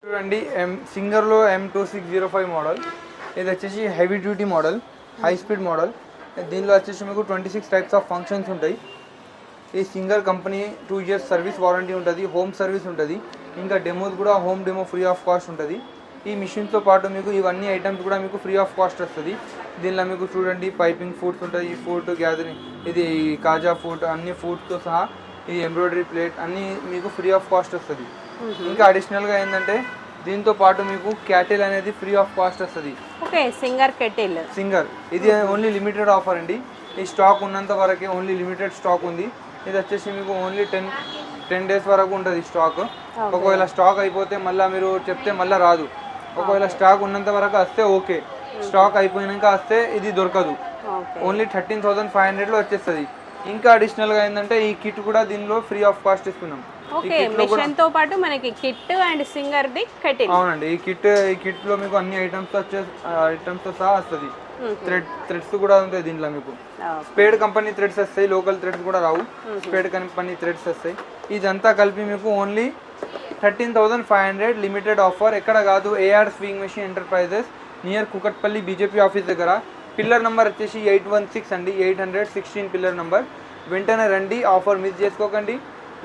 చూడండి సింగర్లో M2605 model. ఇది వచ్చేసి heavy duty model, high speed model. దీనిలో వచ్చేసి మీకు 26 టైప్స్ ఆఫ్ ఫంక్షన్స్ ఉంటాయి. ఈ singer company 2 years service warranty ఉంటుంది, హోమ్ సర్వీస్ ఉంటుంది, ఇంకా డెమోస్ కూడా home demo free of cost ఉంటుంది. ఈ మిషన్తో పాటు మీకు ఇవన్నీ ఐటమ్స్ కూడా మీకు ఫ్రీ ఆఫ్ కాస్ట్ వస్తుంది. దీనిలో మీకు చూడండి పైపింగ్ ఫుడ్స్ ఉంటుంది, ఈ ఫుడ్ గ్యాదరింగ్, ఇది కాజా ఫుడ్, అన్ని ఫుడ్స్తో సహా ఈ ఎంబ్రాయిడరీ ప్లేట్ అన్నీ మీకు ఫ్రీ ఆఫ్ కాస్ట్ వస్తుంది. ఇంకా అడిషనల్గా ఏంటంటే దీంతో పాటు మీకు క్యాటిల్ అనేది ఫ్రీ ఆఫ్ కాస్ట్ వస్తుంది. ఓకే, సింగర్ కెటిల్ సింగర్ ఇది ఓన్లీ లిమిటెడ్ ఆఫర్ అండి. ఈ స్టాక్ ఉన్నంత వరకే, ఓన్లీ లిమిటెడ్ స్టాక్ ఉంది. ఇది వచ్చేసి మీకు ఓన్లీ 10 days వరకు ఉంటుంది స్టాక్. ఒకవేళ స్టాక్ అయిపోతే మళ్ళీ మీరు చెప్తే మళ్ళీ రాదు. ఒకవేళ స్టాక్ ఉన్నంత వరకు వస్తే ఓకే, స్టాక్ అయిపోయినాక వస్తే ఇది దొరకదు. ఓన్లీ 13,500లో వచ్చేస్తుంది. ఇంకా అడిషనల్గా ఏంటంటే ఈ కిట్ కూడా దీనిలో ఫ్రీ ఆఫ్ కాస్ట్ ఇస్తున్నాం. ఓకే, మిషన్ తో పాటు మనకి kit and singer the kettle. అవునండి, ఈ కిట్ లో మీకు అన్ని ఐటమ్స్ తో సహా వస్తుంది. థ్రెడ్స్ కూడా ఉంటాయి దీంట్లో. మీకు స్పేడ్ కంపెనీ థ్రెడ్స్ వస్తాయి, లోకల్ థ్రెడ్స్ కూడా రావు, స్పేడ్ కంపెనీ థ్రెడ్స్ వస్తాయి. ఇదంతా కలిపి మీకు ఓన్లీ 13,500 లిమిటెడ్ ఆఫర్. ఎక్కడ కాదు, AR swing machine enterprises near Kukatpally BJP office దగ్గర. పిల్లర్ నెంబర్ వచ్చేసి 816 అండి, 816 పిల్లర్ నెంబర్. వెంటనే రండి, ఆఫర్ మిస్ చేసుకోకండి.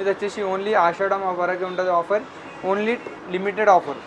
ఇది వచ్చేసి ఓన్లీ ఆషాఢం వరకే ఉంటుంది ఆఫర్, ఓన్లీ లిమిటెడ్ ఆఫర్.